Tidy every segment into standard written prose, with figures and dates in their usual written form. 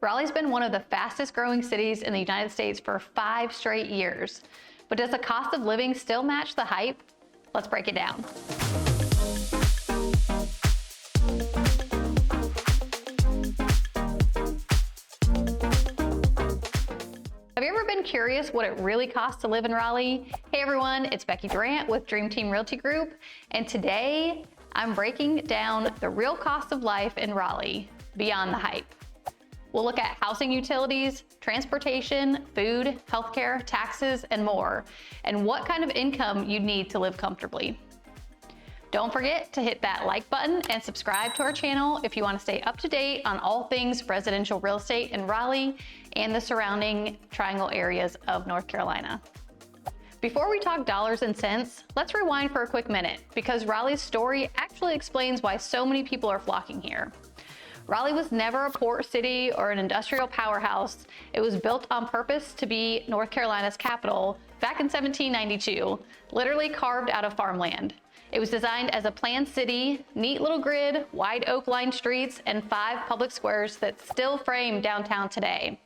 Raleigh's been one of the fastest growing cities in the United States for 5 straight years. But does the cost of living still match the hype? Let's break it down. Have you ever been curious what it really costs to live in Raleigh? Hey everyone, it's Becky Durant with Dream Team Realty Group, and today I'm breaking down the real cost of life in Raleigh beyond the hype. We'll look at housing, utilities, transportation, food, healthcare, taxes, and more, and what kind of income you need to live comfortably. Don't forget to hit that like button and subscribe to our channel if you want to stay up to date on all things residential real estate in Raleigh and the surrounding triangle areas of North Carolina. Before we talk dollars and cents, let's rewind for a quick minute because Raleigh's story actually explains why so many people are flocking here. Raleigh was never a port city or an industrial powerhouse. It was built on purpose to be North Carolina's capital back in 1792, literally carved out of farmland. It was designed as a planned city, neat little grid, wide oak-lined streets, and 5 public squares that still frame downtown today.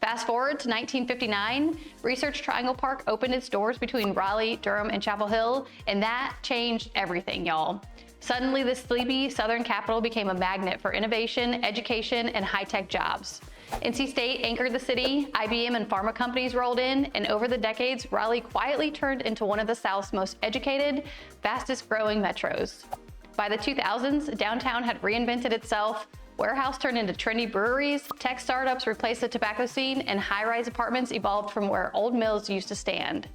Fast forward to 1959, Research Triangle Park opened its doors between Raleigh, Durham, and Chapel Hill, and that changed everything, y'all. Suddenly, the sleepy southern capital became a magnet for innovation, education, and high-tech jobs. NC State anchored the city, IBM and pharma companies rolled in, and over the decades, Raleigh quietly turned into one of the South's most educated, fastest-growing metros. By the 2000s, downtown had reinvented itself. Warehouse turned into trendy breweries, tech startups replaced the tobacco scene, and high-rise apartments evolved from where old mills used to stand.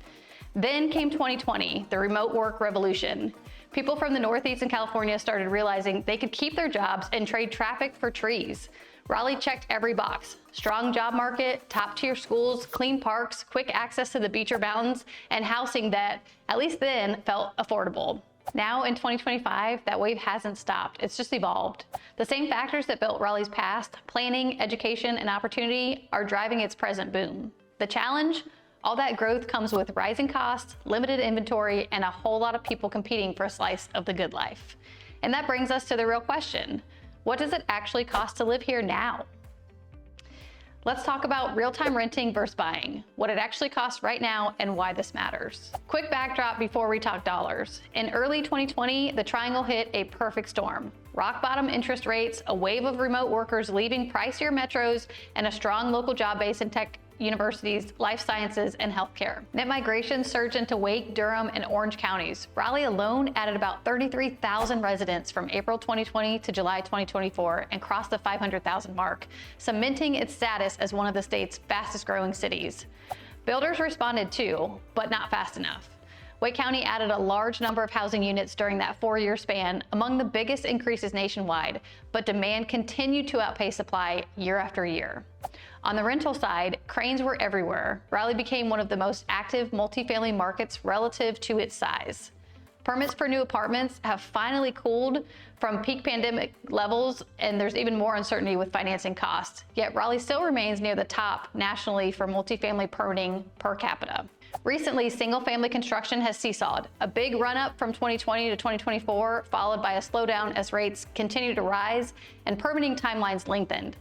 Then came 2020, the remote work revolution. People from the Northeast and California started realizing they could keep their jobs and trade traffic for trees. Raleigh checked every box: strong job market, top-tier schools, clean parks, quick access to the beach or mountains, and housing that, at least then, felt affordable. Now in 2025, that wave hasn't stopped. It's just evolved. The same factors that built Raleigh's past, planning, education, and opportunity, are driving its present boom. The challenge? All that growth comes with rising costs, limited inventory, and a whole lot of people competing for a slice of the good life. And that brings us to the real question: what does it actually cost to live here now? Let's talk about real-time renting versus buying, what it actually costs right now, and why this matters. Quick backdrop before we talk dollars. In early 2020, the Triangle hit a perfect storm. Rock bottom interest rates, a wave of remote workers leaving pricier metros, and a strong local job base in tech, universities, life sciences, and healthcare. Net migration surged into Wake, Durham, and Orange counties. Raleigh alone added about 33,000 residents from April 2020 to July 2024 and crossed the 500,000 mark, cementing its status as one of the state's fastest growing cities. Builders responded too, but not fast enough. Wake County added a large number of housing units during that 4-year span, among the biggest increases nationwide, but demand continued to outpace supply year after year. On the rental side, cranes were everywhere. Raleigh became one of the most active multifamily markets relative to its size. Permits for new apartments have finally cooled from peak pandemic levels, and there's even more uncertainty with financing costs. Yet Raleigh still remains near the top nationally for multifamily permitting per capita. Recently, single-family construction has seesawed. A big run-up from 2020 to 2024, followed by a slowdown as rates continue to rise and permitting timelines lengthened.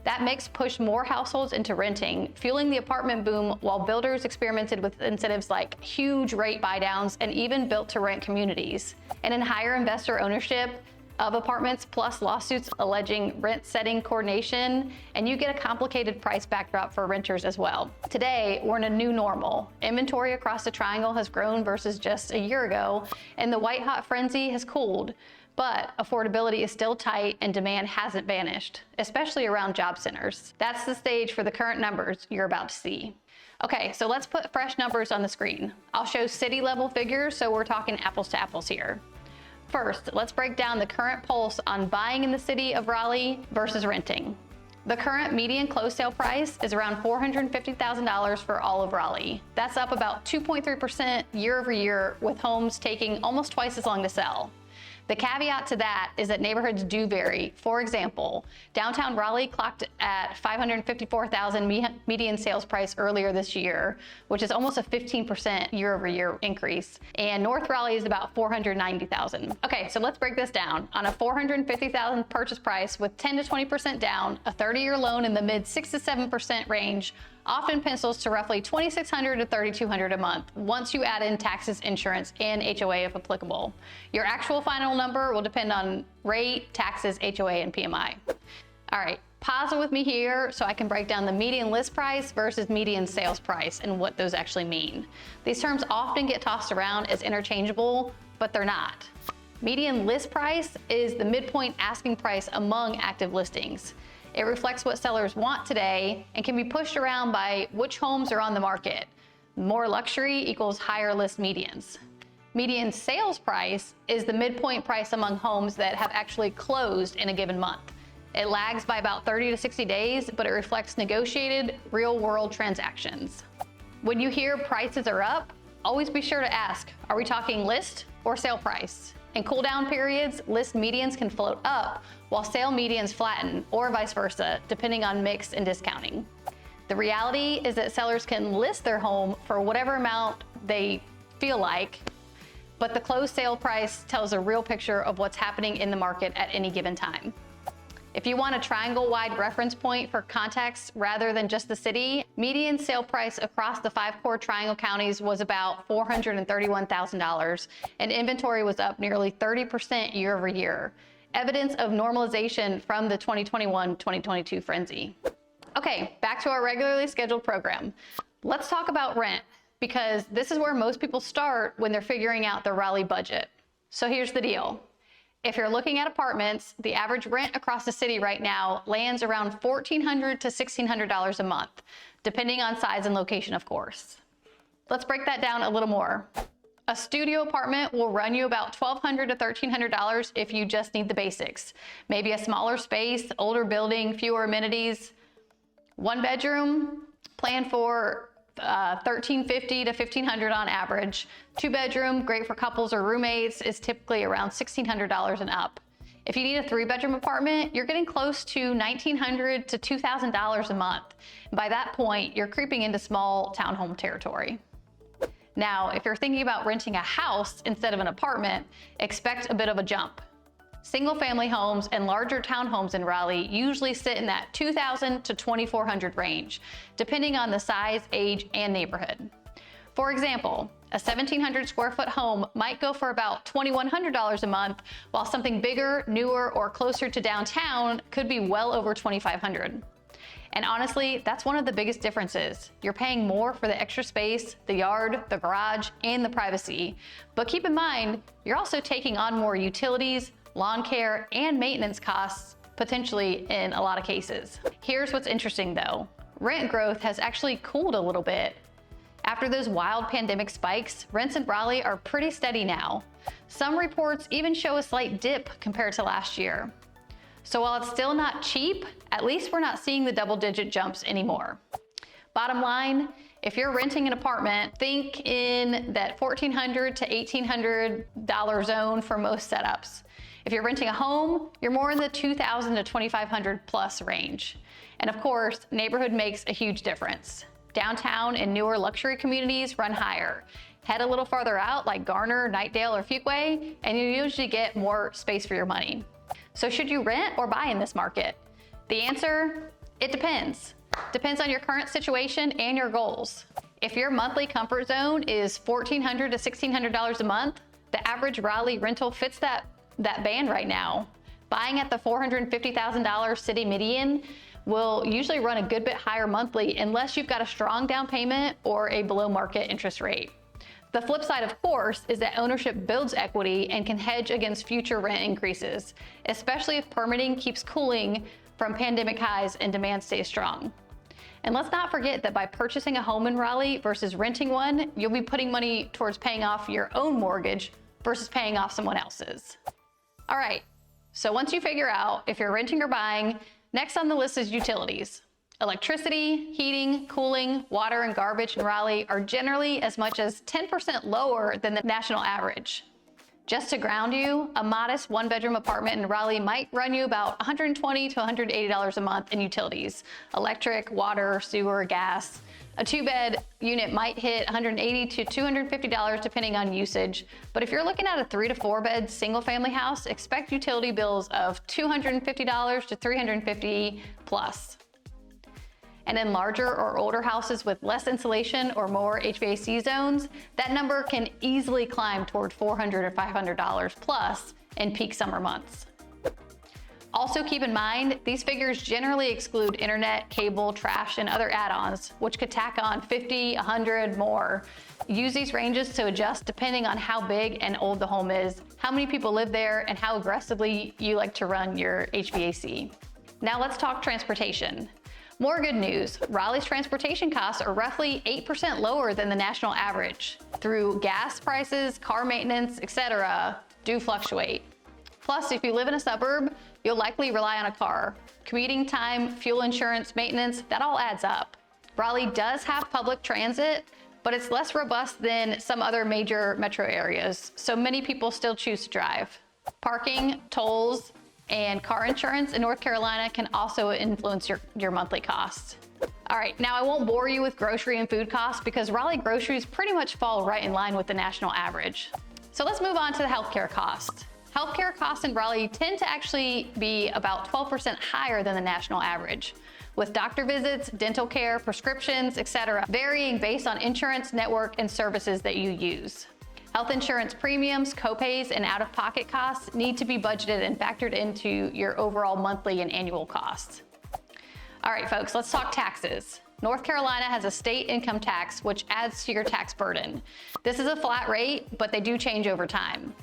That mix pushed more households into renting, fueling the apartment boom while builders experimented with incentives like huge rate buydowns and even built-to-rent communities. And in higher investor ownership of apartments plus lawsuits alleging rent-setting coordination, and you get a complicated price backdrop for renters as well. Today, we're in a new normal. Inventory across the Triangle has grown versus just a year ago, and the white-hot frenzy has cooled. But affordability is still tight and demand hasn't vanished, especially around job centers. That's the stage for the current numbers you're about to see. Okay, so let's put fresh numbers on the screen. I'll show city level figures, so we're talking apples to apples here. First, let's break down the current pulse on buying in the city of Raleigh versus renting. The current median closed sale price is around $450,000 for all of Raleigh. That's up about 2.3% year over year, with homes taking almost twice as long to sell. The caveat to that is that neighborhoods do vary. For example, downtown Raleigh clocked at $554,000 median sales price earlier this year, which is almost a 15% year-over-year increase. And North Raleigh is about $490,000. Okay, so let's break this down. On a $450,000 purchase price with 10 to 20% down, a 30-year loan in the mid 6 to 7% range often pencils to roughly $2,600 to $3,200 a month once you add in taxes, insurance, and HOA if applicable. Your actual final number will depend on rate, taxes, HOA, and PMI. All right, pause it with me here so I can break down the median list price versus median sales price and what those actually mean. These terms often get tossed around as interchangeable, but they're not. Median list price is the midpoint asking price among active listings. It reflects what sellers want today and can be pushed around by which homes are on the market. More luxury equals higher list medians. Median sales price is the midpoint price among homes that have actually closed in a given month. It lags by about 30 to 60 days, but it reflects negotiated real-world transactions. When you hear prices are up, always be sure to ask, are we talking list or sale price? In cool down periods, list medians can float up while sale medians flatten, or vice versa, depending on mix and discounting. The reality is that sellers can list their home for whatever amount they feel like, but the closed sale price tells a real picture of what's happening in the market at any given time. If you want a triangle-wide reference point for context rather than just the city, median sale price across the 5 core triangle counties was about $431,000, and inventory was up nearly 30% year over year. Evidence of normalization from the 2021-2022 frenzy. Okay, back to our regularly scheduled program. Let's talk about rent, because this is where most people start when they're figuring out their Raleigh budget. So here's the deal. If you're looking at apartments, the average rent across the city right now lands around $1,400 to $1,600 a month, depending on size and location, of course. Let's break that down a little more. A studio apartment will run you about $1,200 to $1,300 if you just need the basics. Maybe a smaller space, older building, fewer amenities. 1 bedroom, plan for $1,350 to $1,500 on average. 2 bedroom, great for couples or roommates, is typically around $1,600 and up. If you need a 3 bedroom apartment, you're getting close to $1,900 to $2,000 a month. By that point, you're creeping into small townhome territory. Now, if you're thinking about renting a house instead of an apartment, expect a bit of a jump. Single-family homes and larger townhomes in Raleigh usually sit in that $2,000 to $2,400 range, depending on the size, age, and neighborhood. For example, a 1,700 square foot home might go for about $2,100 a month, while something bigger, newer, or closer to downtown could be well over $2,500. And honestly, that's one of the biggest differences. You're paying more for the extra space, the yard, the garage, and the privacy. But keep in mind, you're also taking on more utilities, lawn care, and maintenance costs, potentially in a lot of cases. Here's what's interesting though. Rent growth has actually cooled a little bit. After those wild pandemic spikes, rents in Raleigh are pretty steady now. Some reports even show a slight dip compared to last year. So while it's still not cheap, at least we're not seeing the double-digit jumps anymore. Bottom line, if you're renting an apartment, think in that $1,400 to $1,800 zone for most setups. If you're renting a home, you're more in the $2,000 to $2,500 plus range. And of course, neighborhood makes a huge difference. Downtown and newer luxury communities run higher. Head a little farther out like Garner, Knightdale, or Fuquay, and you usually get more space for your money. So should you rent or buy in this market? The answer, it depends. Depends on your current situation and your goals. If your monthly comfort zone is $1,400 to $1,600 a month, the average Raleigh rental fits that band right now. Buying at the $450,000 city median will usually run a good bit higher monthly unless you've got a strong down payment or a below market interest rate. The flip side, of course, is that ownership builds equity and can hedge against future rent increases, especially if permitting keeps cooling from pandemic highs and demand stays strong. And let's not forget that by purchasing a home in Raleigh versus renting one, you'll be putting money towards paying off your own mortgage versus paying off someone else's. All right, so once you figure out if you're renting or buying, next on the list is utilities. Electricity, heating, cooling, water, and garbage in Raleigh are generally as much as 10% lower than the national average. Just to ground you, a modest one-bedroom apartment in Raleigh might run you about $120 to $180 a month in utilities, electric, water, sewer, gas. A two-bed unit might hit $180 to $250 depending on usage, but if you're looking at a 3 to 4 bed single-family house, expect utility bills of $250 to $350 plus. And in larger or older houses with less insulation or more HVAC zones, that number can easily climb toward $400 or $500 plus in peak summer months. Also keep in mind, these figures generally exclude internet, cable, trash, and other add-ons, which could tack on 50, 100 more. Use these ranges to adjust depending on how big and old the home is, how many people live there, and how aggressively you like to run your HVAC. Now let's talk transportation. More good news, Raleigh's transportation costs are roughly 8% lower than the national average. Through gas prices, car maintenance, etc., do fluctuate. Plus, if you live in a suburb, you'll likely rely on a car. Commuting time, fuel insurance, maintenance, that all adds up. Raleigh does have public transit, but it's less robust than some other major metro areas, so many people still choose to drive. Parking, tolls, and car insurance in North Carolina can also influence your monthly costs. All right, now I won't bore you with grocery and food costs because Raleigh groceries pretty much fall right in line with the national average. So let's move on to the healthcare cost. Healthcare costs in Raleigh tend to actually be about 12% higher than the national average, with doctor visits, dental care, prescriptions, etc., varying based on insurance network and services that you use. Health insurance premiums, copays, and out-of-pocket costs need to be budgeted and factored into your overall monthly and annual costs. All right, folks, let's talk taxes. North Carolina has a state income tax, which adds to your tax burden. This is a flat rate, but they do change over time.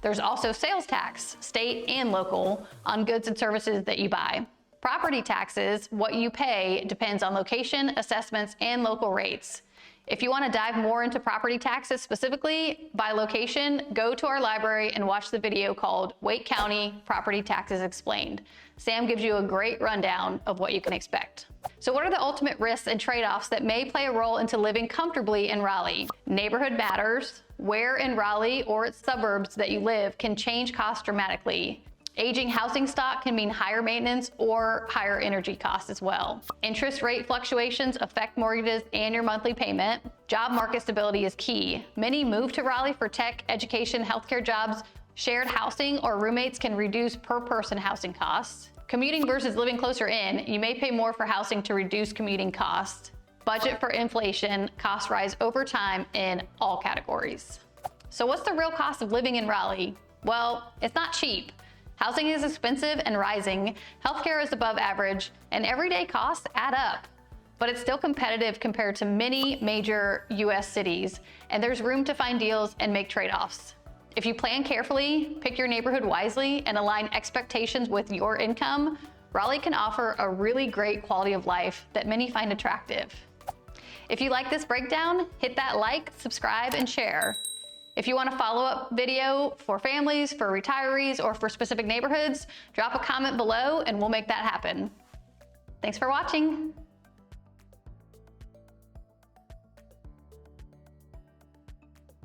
There's also sales tax, state and local, on goods and services that you buy. Property taxes, what you pay, depends on location, assessments, and local rates. If you want to dive more into property taxes specifically by location, go to our library and watch the video called Wake County Property Taxes Explained. Sam gives you a great rundown of what you can expect. So what are the ultimate risks and trade-offs that may play a role into living comfortably in Raleigh? Neighborhood matters. Where in Raleigh or its suburbs that you live can change costs dramatically. Aging housing stock can mean higher maintenance or higher energy costs as well. Interest rate fluctuations affect mortgages and your monthly payment. Job market stability is key. Many move to Raleigh for tech, education, healthcare jobs. Shared housing or roommates can reduce per person housing costs. Commuting versus living closer in, you may pay more for housing to reduce commuting costs. Budget for inflation, costs rise over time in all categories. So what's the real cost of living in Raleigh? Well, it's not cheap. Housing is expensive and rising, healthcare is above average, and everyday costs add up. But it's still competitive compared to many major US cities, and there's room to find deals and make trade-offs. If you plan carefully, pick your neighborhood wisely, and align expectations with your income, Raleigh can offer a really great quality of life that many find attractive. If you like this breakdown, hit that like, subscribe, and share. If you want a follow-up video for families, for retirees, or for specific neighborhoods, drop a comment below and we'll make that happen. Thanks for watching.